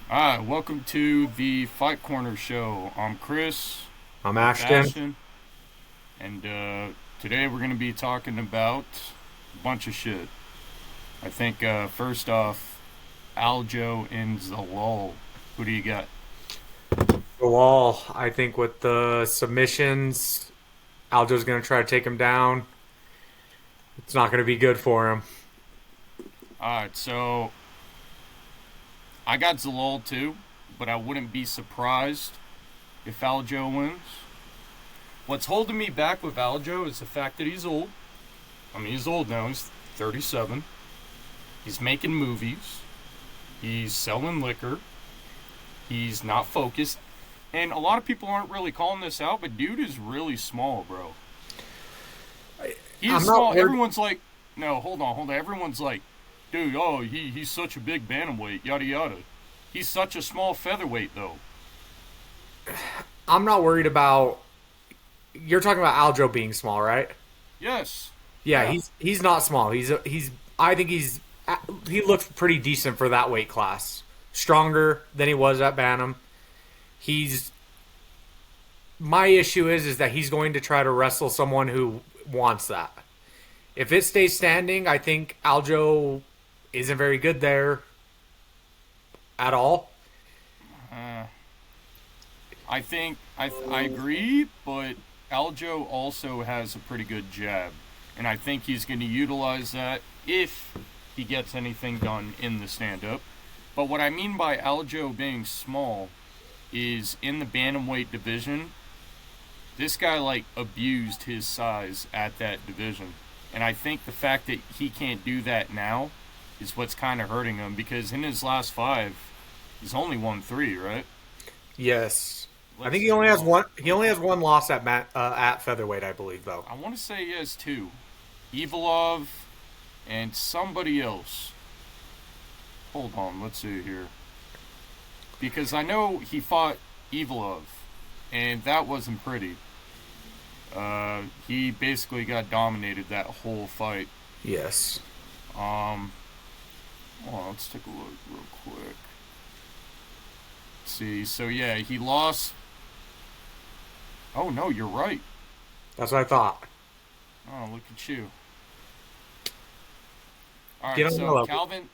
Hi, welcome to the Fight Corner Show. I'm Chris, I'm with Ashton. Ashton, and today we're going to be talking about a bunch of shit. I think first off, Aljo and Zalal. Who do you got? Zalal, I think with the submissions, Aljo's going to try to take him down. It's not going to be good for him. Alright, so I got Zalal too, but I wouldn't be surprised if Aljo wins. What's holding me back with Aljo is the fact that he's old. I mean, he's old now, he's 37. He's making movies. He's selling liquor. He's not focused. And a lot of people aren't really calling this out, but dude is really small, bro. He I'm is not small. worried. Everyone's like, no, hold on. Everyone's like, dude, oh, he's such a big bantamweight, yada yada. He's such a small featherweight, though. I'm not worried about. You're talking about Aljo being small, right? Yes. Yeah, Yeah. he's not small. He's. I think he looks pretty decent for that weight class. Stronger than he was at Bantam. He's. My issue is that he's going to try to wrestle someone who wants that. If it stays standing, I think Aljo isn't very good there at all. Uh, I agree, but Aljo also has a pretty good jab, and I think he's going to utilize that if he gets anything done in the stand-up. But what I mean by Aljo being small is in the bantamweight division, this guy like abused his size at that division, and I think the fact that he can't do that now is what's kind of hurting him because in his last five, he's only won three, right? Yes, I Let's think he see. only Hold has on. one. He Real only has quick. one loss at featherweight, I believe, though. I want to say he has two. Evilov and somebody else. Hold on, let's see here. Because I know he fought Evilov, and that wasn't pretty. He basically got dominated that whole fight. Yes, Um, well, let's take a look real quick. Let's see, so yeah, he lost. Oh no, you're right. that's what I thought. Oh, look at you. All Get right, on my so level. Calvin.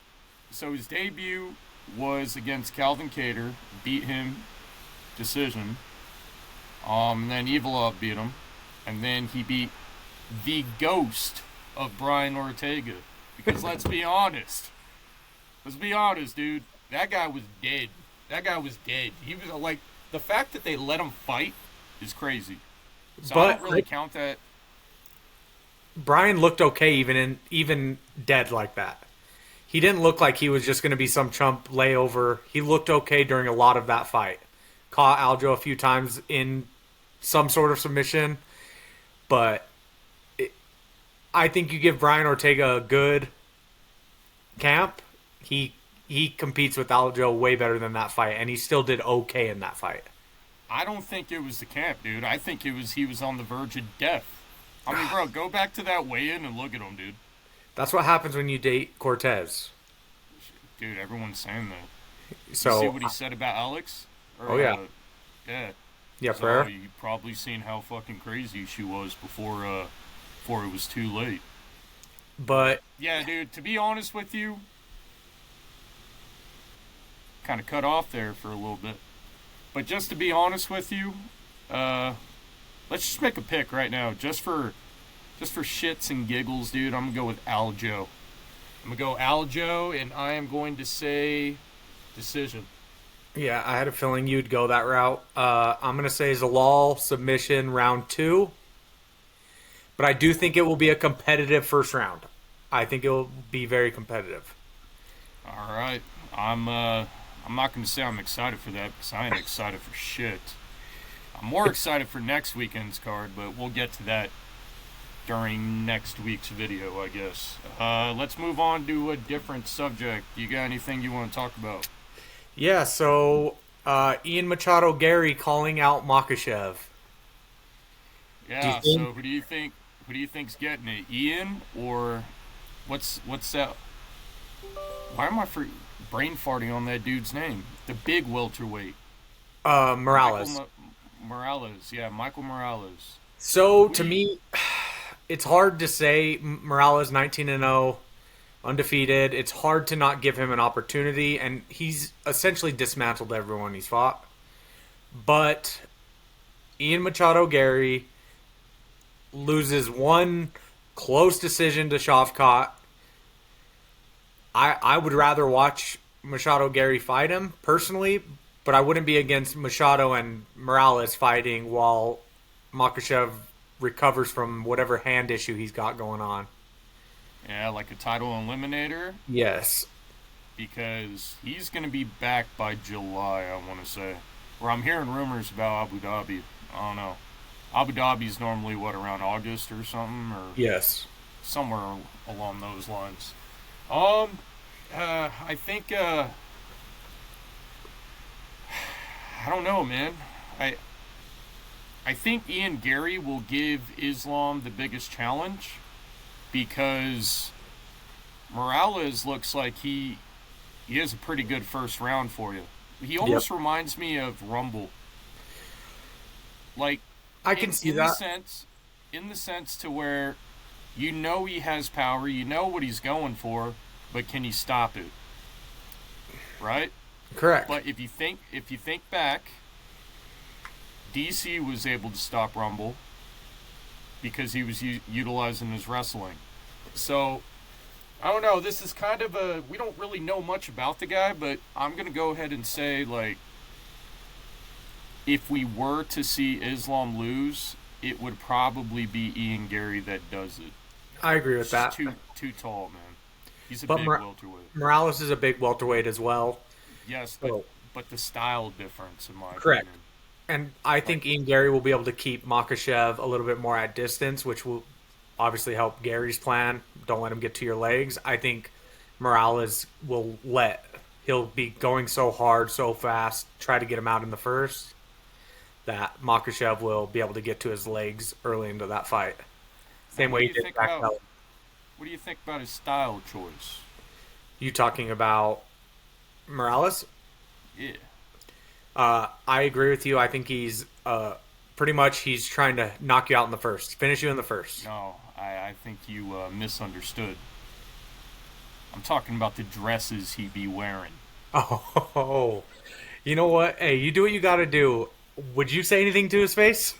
So his debut was against Calvin Cater, beat him decision. And then Evilov beat him, and then he beat the ghost of Brian Ortega. Because let's be honest, dude. That guy was dead. That guy was dead. He was like the fact that they let him fight is crazy. So I don't But really count that. Brian looked okay even dead like that. He didn't look like he was just going to be some chump layover. He looked okay during a lot of that fight. Caught Aljo a few times in some sort of submission, but I think you give Brian Ortega a good camp. He competes with Aljo way better than that fight, and he still did okay in that fight. I don't think it was the camp, dude. I think it was he was on the verge of death. I mean, bro, go back to that weigh-in and look at him, dude. That's what happens when you date Cortez. Dude, everyone's saying that. You see So, what he said about Alex? oh Or yeah, yeah. yeah, So Pereira. you probably seen how fucking crazy she was before it was too late. But But yeah, dude, to be honest with you, kind of cut off there for a little bit. But just to be honest with you, uh, let's just make a pick right now, just for shits and giggles, dude. I'm gonna go with Aljo. I'm gonna go Aljo, and I am going to say decision. yeah, I had a feeling you'd go that route. I'm gonna say Zalal submission round two, but I do think it will be a competitive first round. I think it will be very competitive. All right, I'm not gonna say I'm excited for that because I ain't excited for shit. I'm more excited for next weekend's card, but we'll get to that during next week's video, I guess. Let's move on to a different subject. You got anything you want to talk about? Yeah, so Ian Machado Gary calling out Makachev. Do you Yeah. think So who do you think? Who do you think's getting it? Ian or what's that? Why am I for brain farting on that dude's name. The big welterweight. Morales. Morales. Yeah, Michael Morales. So Who to do you, me, it's hard to say Morales 19-0, undefeated. It's hard to not give him an opportunity, and he's essentially dismantled everyone he's fought. But Ian Machado Gary loses one close decision to Shavkat. I would rather watch Machado Gary fight him personally, but I wouldn't be against Machado and Morales fighting while Makhachev recovers from whatever hand issue he's got going on. yeah, like a title eliminator? Yes. Because he's going to be back by July, I want to say. Or I'm hearing rumors about Abu Dhabi. I don't know. Abu Dhabi's normally, what, around August or something? Or Yes. somewhere along those lines. I think, I don't know, man. I think Ian Gary will give Islam the biggest challenge because Morales looks like he has a pretty good first round for you. He almost reminds me of Rumble. Like, I can see that. In the sense to where you know he has power, you know what he's going for, but can he stop it? Right? Correct. But if you think back, DC was able to stop Rumble because he was utilizing his wrestling. So I don't know. This is kind of we don't really know much about the guy, but I'm gonna go ahead and say, like, if we were to see Islam lose, it would probably be Ian Gary that does it. I agree with that. Too tall, man. He's a But big welterweight. Morales is a big welterweight as well. Yes, So- but the style difference, in my Correct. opinion. And I think Ian Gary will be able to keep Makhachev a little bit more at distance, which will obviously help Gary's plan. Don't let him get to your legs. I think Morales he'll be going so hard, so fast, try to get him out in the first, that Makhachev will be able to get to his legs early into that fight. Same way he did back belly. What do you think about his style choice? You talking about Morales? Yeah. I agree with you. I think he's he's trying to knock you out in the first, finish you in the first. No, I think you misunderstood. I'm talking about the dresses he be wearing. Oh, you know what? Hey, you do what you got to do. Would you say anything to his face?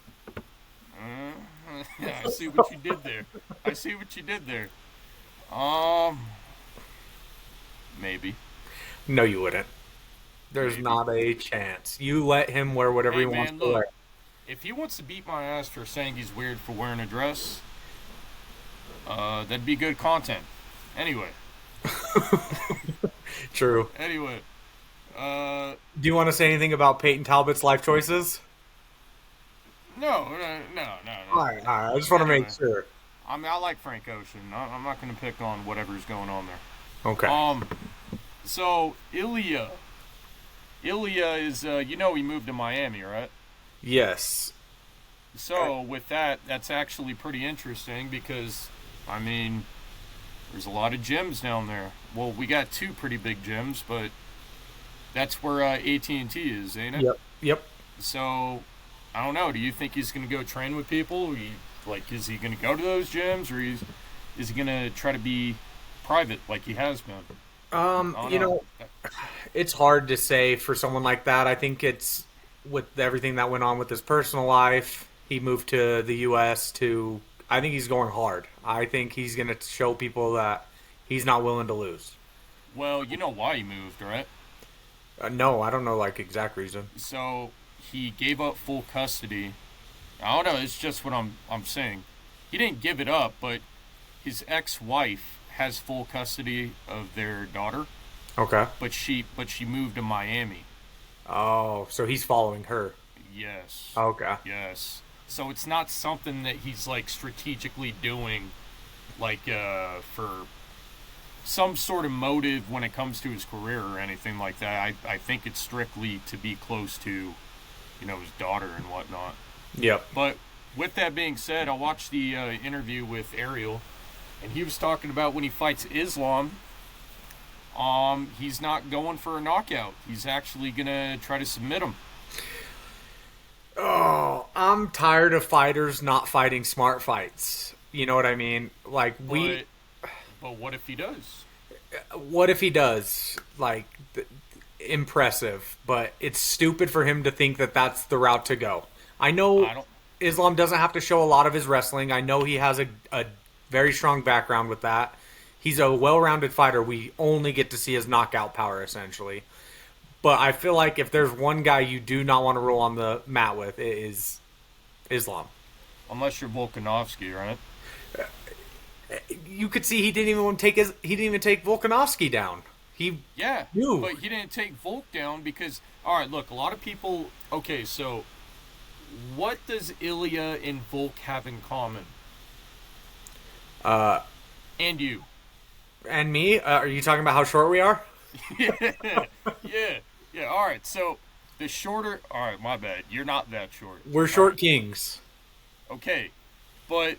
I see what you did there. Maybe. No, you wouldn't. There's Maybe. not a chance. You let him wear whatever he wants to wear. If he wants to beat my ass for saying he's weird for wearing a dress, that'd be good content. Anyway. True. Anyway. Do you want to say anything about Peyton Talbot's life choices? No. All right. I just want to make Anyway. sure. I like Frank Ocean. I'm not going to pick on whatever's going on there. Okay. So Ilya is, he moved to Miami, right? Yes. So with that, that's actually pretty interesting because, I mean, there's a lot of gyms down there. Well, we got two pretty big gyms, but that's where AT&T is, ain't it? Yep. So, I don't know. Do you think he's going to go train with people? Is he going to go to those gyms, or is he going to try to be private like he has been? It's hard to say for someone like that. I think it's with everything that went on with his personal life. He moved to the U.S. I think he's going hard. I think he's going to show people that he's not willing to lose. Well, you know why he moved, right? No, I don't know, exact reason. So he gave up full custody. I don't know. It's just what I'm saying. He didn't give it up, but his ex-wife has full custody of their daughter. Okay. But she moved to Miami. Oh, so he's following her. Yes. Okay. Yes. So it's not something that he's strategically doing, for some sort of motive when it comes to his career or anything like that. I think it's strictly to be close to, his daughter and whatnot. Yep. But with that being said, I watched the interview with Ariel, and he was talking about when he fights Islam, He's not going for a knockout. He's actually gonna try to submit him. Oh, I'm tired of fighters not fighting smart fights. You know what I mean? Like But what if he does? what if he does? Like, impressive, but it's stupid for him to think that that's the route to go. I know I don't. Islam doesn't have to show a lot of his wrestling. I know he has a very strong background with that. He's a well-rounded fighter. We only get to see his knockout power, essentially. But I feel like if there's one guy you do not want to roll on the mat with, it is Islam. Unless you're Volkanovski, right? You could see he didn't even take Volkanovski down. He Yeah, knew. but he didn't take Volk down because. All right, look, a lot of people. Okay, so what does Ilya and Volk have in common? And you. And me? Are you talking about how short we are? Yeah, yeah. All right, so the shorter. All right, my bad. You're not that short. We're All short right, kings. okay, but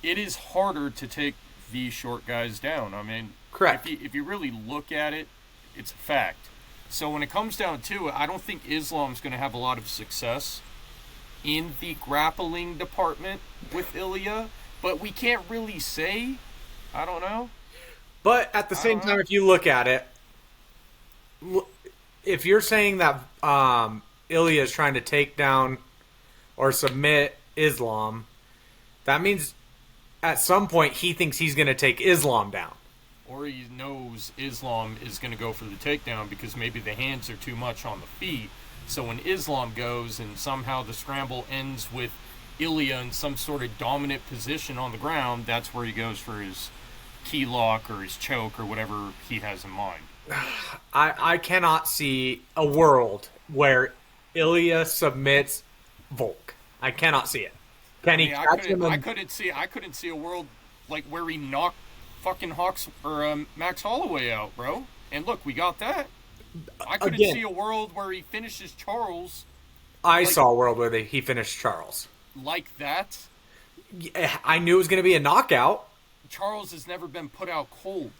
it is harder to take these short guys down. I mean, Correct. if you really look at it, it's a fact. So when it comes down to it, I don't think Islam's going to have a lot of success in the grappling department with Ilya, but we can't really say. I don't know. But at the I same don't know. time, if you look at it, if you're saying that Ilya is trying to take down or submit Islam, that means at some point he thinks he's going to take Islam down. Or he knows Islam is going to go for the takedown because maybe the hands are too much on the feet. So when Islam goes and somehow the scramble ends with Ilya in some sort of dominant position on the ground, that's where he goes for his key lock or his choke or whatever he has in mind. I cannot see a world where Ilya submits Volk. I cannot see it. Can I he mean, catch him? I couldn't see a world like where he knocked fucking Hawks or Max Holloway out, bro. And look, we got that. I couldn't Again. see a world where he finishes Charles I like saw a world where he finished Charles. like that. I knew it was going to be a knockout. Charles has never been put out cold.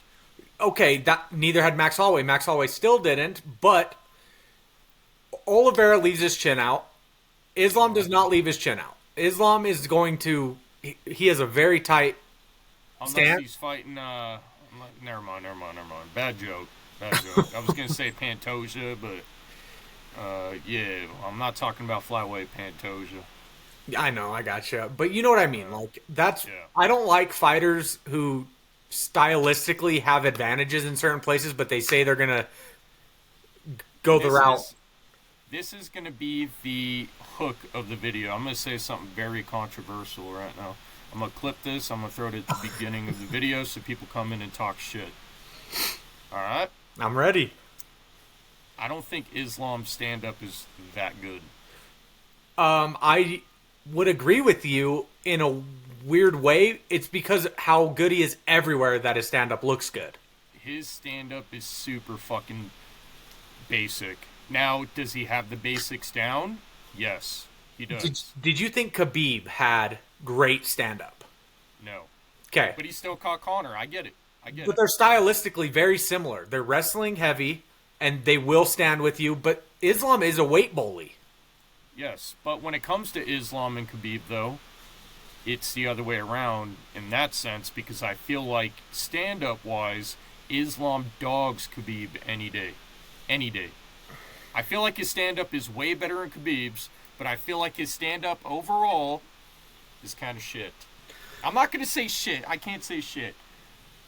Okay, that neither had Max Holloway. Max Holloway still didn't, but Oliveira leaves his chin out. Islam does not leave his chin out. Islam is going to. He has a very tight Unless stand. he's fighting. Never mind. Bad joke. I was gonna say Pantoja, but yeah, I'm not talking about flyweight Pantoja. I know, I gotcha, but you know what I mean. Like that's. Yeah. I don't like fighters who stylistically have advantages in certain places, but they say they're gonna go the This route. this is gonna be the hook of the video. I'm gonna say something very controversial right now. I'm gonna clip this. I'm gonna throw it at the beginning of the video so people come in and talk shit. All right. I'm ready. I don't think Islam's stand up is that good. I would agree with you in a weird way. It's because how good he is everywhere that his stand up looks good. His stand up is super fucking basic. Now, does he have the basics down? Yes, he does. Did you think Khabib had great stand up? No. Okay. But he still caught Connor. I get it. I get But it. they're stylistically very similar. They're wrestling heavy and they will stand with you, but Islam is a weight bully. Yes. But when it comes to Islam and Khabib, though, it's the other way around in that sense because I feel like stand up wise, Islam dogs Khabib any day. Any day. I feel like his stand up is way better than Khabib's, but I feel like his stand up overall is kind of shit. I'm not going to say shit. I can't say shit.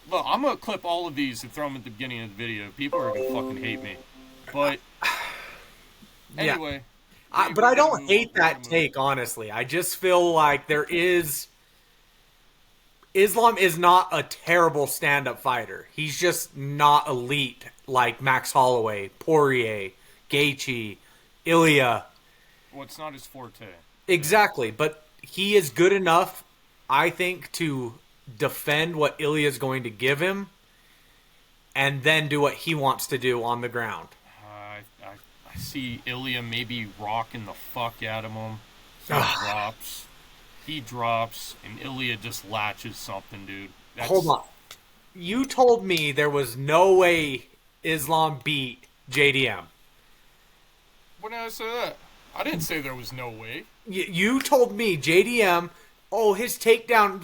Look, I'm going to clip all of these and throw them at the beginning of the video. People are going to fucking hate me. But Yeah. anyway. But I don't hate that take, honestly. I just feel like Islam is not a terrible stand-up fighter. He's just not elite like Max Holloway, Poirier, Gaethje, Ilya. Well, it's not his forte. Exactly, but he is good enough, I think, to defend what Ilya is going to give him and then do what he wants to do on the ground. I see Ilya maybe rocking the fuck out of him. He drops, and Ilya just latches something, dude. Hold on. You told me there was no way Islam beat JDM. When did I say that? I didn't say there was no way. You told me JDM. Oh, his takedown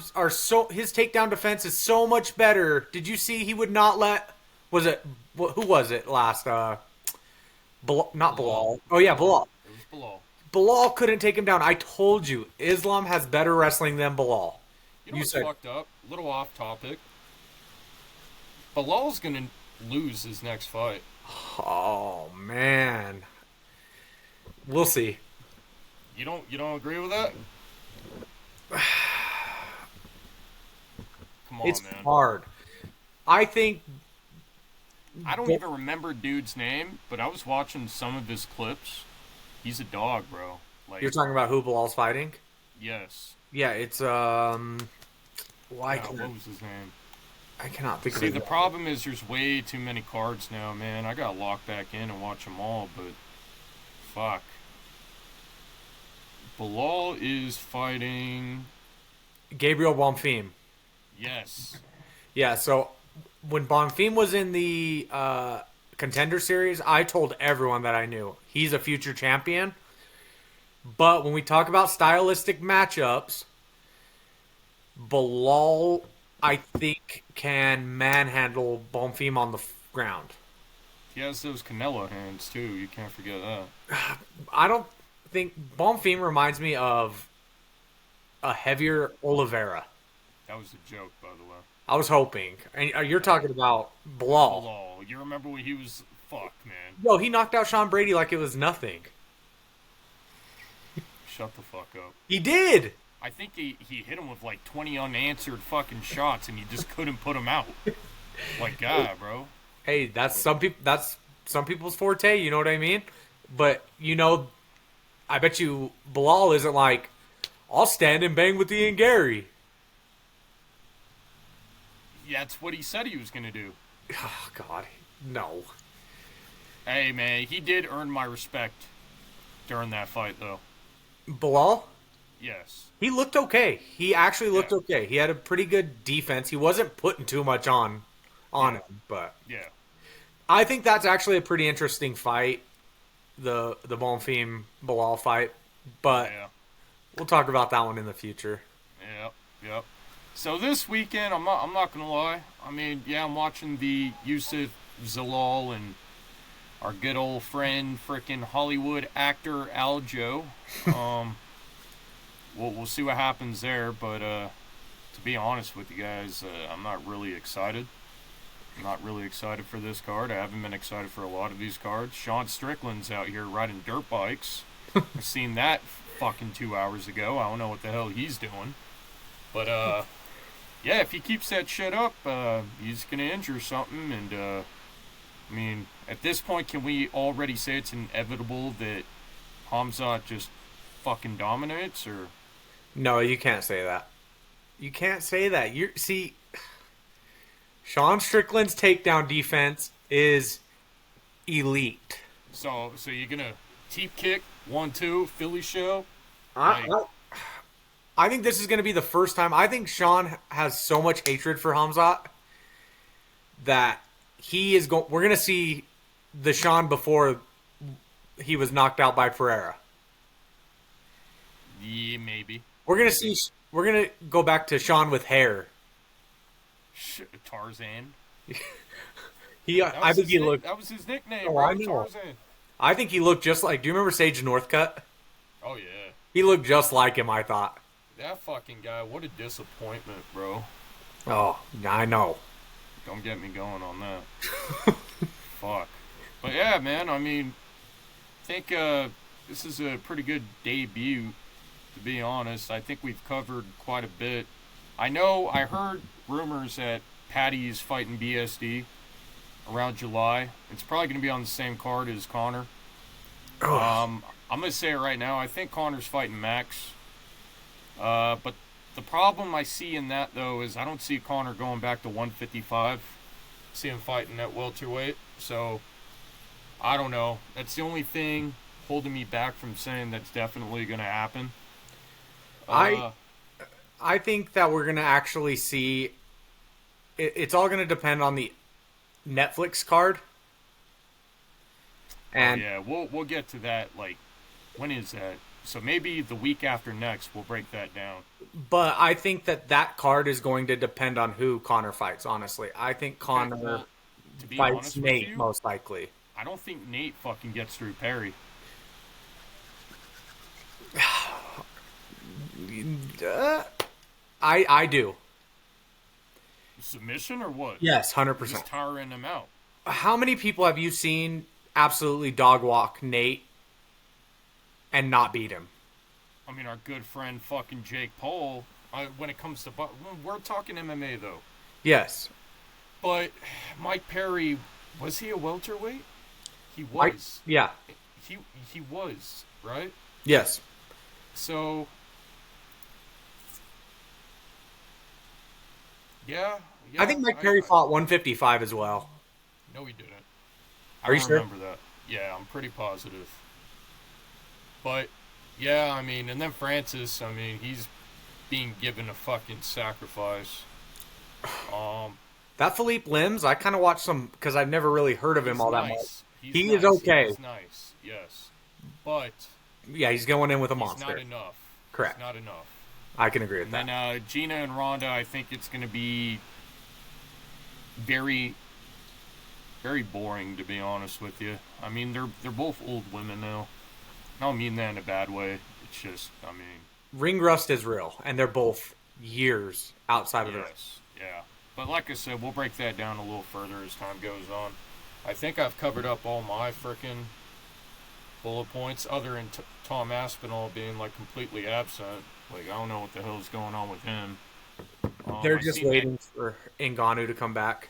defense is so much better. Did you see he would not let? Was it who was it last? Not Bilal. Oh yeah, Bilal. It was Bilal. Bilal couldn't take him down. I told you, Islam has better wrestling than Bilal. You know You what's said fucked up? A little off topic. Bilal's gonna lose his next fight. oh man, we'll see. You don't agree with that? Come on, It's man. hard. I think I don't even remember dude's name, but I was watching some of his clips. He's a dog, bro. Like, you're talking about who Bilal's fighting. yes. Yeah, it's Why Yeah, what was his name? I cannot think of See, his the name. problem is there's way too many cards now, man. I gotta lock back in and watch them all, but fuck. Bilal is fighting. Gabriel Bonfim. Yes. Yeah, so when Bonfim was in the contender series, I told everyone that I knew he's a future champion. But when we talk about stylistic matchups, Bilal, I think, can manhandle Bonfim on the ground. He has those Canelo hands too. You can't forget that. I don't think Bonfim reminds me of a heavier Oliveira. That was a joke, by the way. I was hoping. And you're talking about Bilal. Bilal, you remember when he was fuck, man? Yo, he knocked out Sean Brady like it was nothing. Shut the fuck up. He did. I think he hit him with like 20 unanswered fucking shots, and he just couldn't put him out. Like, God, bro. Hey, that's some people. That's some people's forte. You know what I mean? But I bet you Bilal isn't like, I'll stand and bang with Ian Gary. Yeah, that's what he said he was gonna do. Oh God, no. Hey, man, he did earn my respect during that fight, though. Bilal, Yes. he looked okay. He actually looked Yeah. okay. He had a pretty good defense. He wasn't putting too much on him, but Yeah. I think that's actually a pretty interesting fight, the Bonfim Bilal fight. But Yeah. we'll talk about that one in the future. Yep. Yep. So this weekend, I'm not gonna lie. I mean, yeah, I'm watching the Youssef Zalal and our good old friend, frickin' Hollywood actor Aljo. We'll see what happens there. But to be honest with you guys, I'm not really excited. I'm not really excited for this card. I haven't been excited for a lot of these cards. Sean Strickland's out here riding dirt bikes. I seen that fucking 2 hours ago. I don't know what the hell he's doing. But yeah, if he keeps that shit up, he's gonna injure something. And I mean, at this point, can we already say it's inevitable that Hamzat just fucking dominates? Or No, you can't say that. You can't say that. See, Sean Strickland's takedown defense is elite. so you're gonna teep kick 1-2 Philly show? I think this is going to be the first time. I think Sean has so much hatred for Hamzat that he is going. We're going to see the Sean before he was knocked out by Pereira. Yeah, maybe. We're going to see. We're going to go back to Sean with hair. Tarzan. I think he looked. That was his nickname. Oh, bro, I know. Tarzan. I think he looked just like. Do you remember Sage Northcutt? Oh yeah. He looked just like him. I thought. That fucking guy, what a disappointment, bro. Oh, I know. Don't get me going on that. Fuck. But yeah, man, I mean, I think this is a pretty good debut, to be honest. I think we've covered quite a bit. I heard rumors that Patty's fighting BSD around July. It's probably going to be on the same card as Connor. I'm going to say it right now. I think Connor's fighting Max. But the problem I see in that, though, is I don't see Connor going back to 155. I see him fighting at welterweight. So, I don't know. That's the only thing holding me back from saying that's definitely going to happen. I think that we're going to actually see it's all going to depend on the Netflix card. Oh And yeah, we'll get to that. Like, when is that? So maybe the week after next, we'll break that down. but I think that card is going to depend on who Connor fights. Honestly, I think Okay, Connor well, to be fights honest with Nate you, most likely. I don't think Nate fucking gets through Perry. I do. Submission or what? Yes, He's 100%. tiring him out. How many people have you seen absolutely dog walk Nate and not beat him? I mean, our good friend fucking Jake Paul. When it comes to, we're talking MMA though. Yes. But Mike Perry, was he a welterweight? He Mike, was. yeah. He he was, right? Yes. So yeah, I think Mike Perry fought 155 as well. No, he didn't. I Are you don't sure? remember that. Yeah, I'm pretty positive. But yeah, I mean, and then Francis, I mean, he's being given a fucking sacrifice. Um, That Philippe Lims, I kind of watched some because I've never really heard of him he's all that much. nice. He's He nice. is okay. He's nice. Yes, but Yeah, he's going in with a he's monster. not enough. Correct. He's not enough. I can agree with And that. then Gina and Ronda, I think it's going to be very, very boring, to be honest with you. I mean, they're both old women now. I don't mean that in a bad way. It's just, I mean, Ring rust is real, and they're both years outside of the ring. yes, yeah. But like I said, we'll break that down a little further as time goes on. I think I've covered up all my freaking bullet points, other than Tom Aspinall being like completely absent. Like, I don't know what the hell's going on with him. They're I just seen waiting for Ngannou to come back.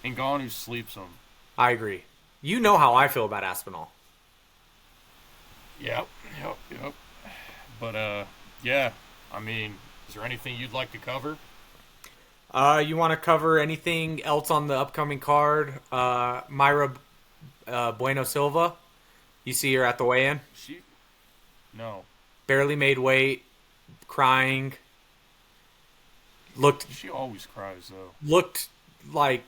that Ngannou sleeps him. I agree. You know how I feel about Aspinall. Yep. But yeah. I mean, is there anything you'd like to cover? You want to cover anything else on the upcoming card? Myra Bueno Silva. You see her at the weigh-in. She, no. Barely made weight, crying. Looked She always cries though. looked like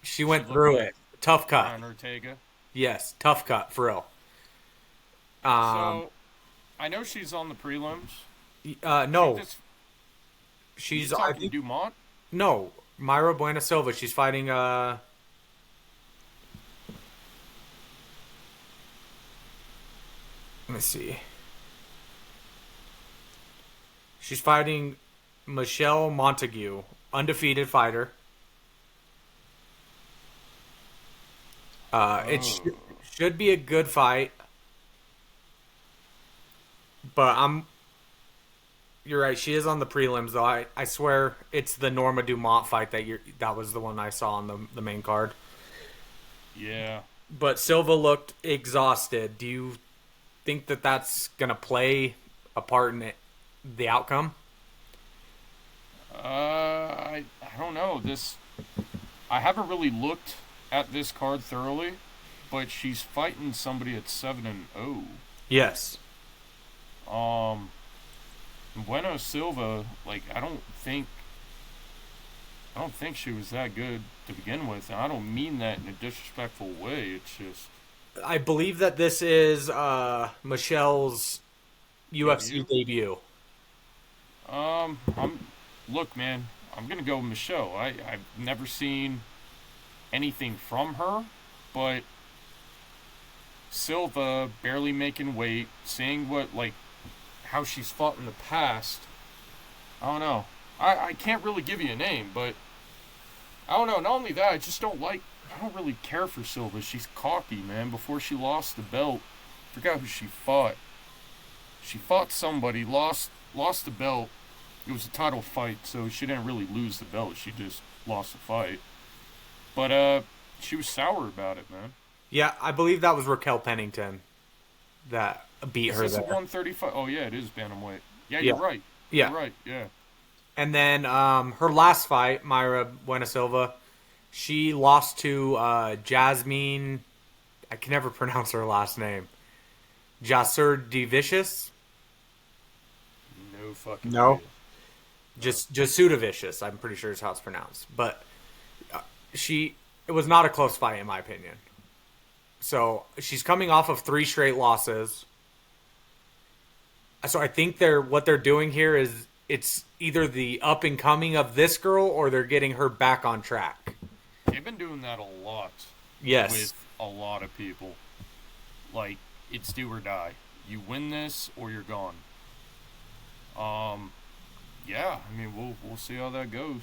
she went looked through like it. Tough cut. Ryan Ortega. Yes, tough cut for real. So, I know she's on the prelims. No, Just, she's you I talking think Dumont? no Myra Bueno Silva. She's fighting. Let me see. She's fighting Michelle Montague, undefeated fighter. Should be a good fight, but You're right. She is on the prelims, though. I swear it's the Norma Dumont fight that was the one I saw on the main card. Yeah. But Silva looked exhausted. Do you think that that's gonna play a part in the outcome? I don't know. I haven't really looked at this card thoroughly, but she's fighting somebody at 7-0. Yes. Bueno Silva, like I don't think she was that good to begin with, and I don't mean that in a disrespectful way. It's just I believe that this is Michelle's UFC debut. debut. Look, man, I'm gonna go with Michelle. I've never seen anything from her, but Silva barely making weight, seeing how she's fought in the past. I don't know. I can't really give you a name, but I don't know. Not only that, I don't really care for Silva. She's cocky, man. Before she lost the belt, forgot who she fought. She fought somebody, lost the belt. It was a title fight, so she didn't really lose the belt. She just lost the fight. But she was sour about it, man. Yeah, I believe that was Raquel Pennington that beat Is her this a there. 135? Oh yeah, it is bantamweight. Yeah, Yeah. you're right. Yeah. You're right. Yeah. And then her last fight, Myra Buena Silva, she lost to Jasmine. I can never pronounce her last name. Jasur Divicious. No fucking. No. idea. Just Jasudavicius, I'm pretty sure is how it's pronounced. But it was not a close fight in my opinion. So she's coming off of 3 straight losses. So I think what they're doing here is it's either the up and coming of this girl or they're getting her back on track. They've been doing that a lot. Yes. With a lot of people. Like, it's do or die. You win this or you're gone. Yeah, I mean, we'll see how that goes.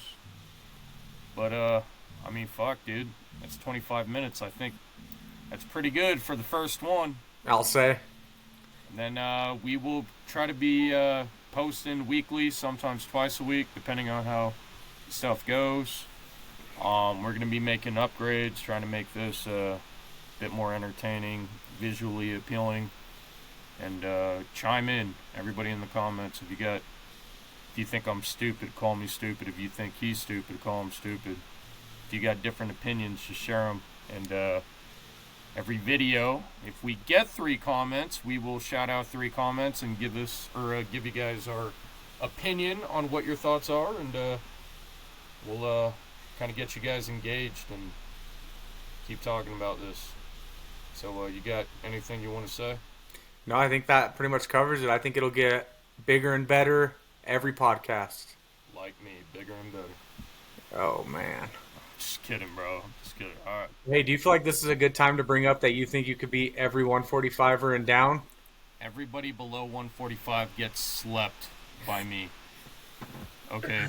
But, I mean, fuck, dude. That's 25 minutes. I think that's pretty good for the first one. I'll say. And then we will try to be posting weekly, sometimes twice a week, depending on how stuff goes. We're going to be making upgrades, trying to make this a bit more entertaining, visually appealing. And chime in, everybody in the comments. If you think I'm stupid, call me stupid. If you think he's stupid, call him stupid. If you got different opinions, just share them. And every video, if we get 3 comments, we will shout out 3 comments and give you guys our opinion on what your thoughts are, and we'll kind of get you guys engaged and keep talking about this. So you got anything you want to say? No, I think that pretty much covers it. I think it'll get bigger and better every podcast. Like me, bigger and better. Oh, man. Just kidding, bro. Just kidding. All right. Hey, do you feel like this is a good time to bring up that you think you could beat every 145er and down? Everybody below 145 gets slept by me. Okay.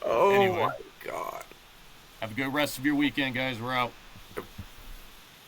Oh, anyway, my God. have a good rest of your weekend, guys. We're out.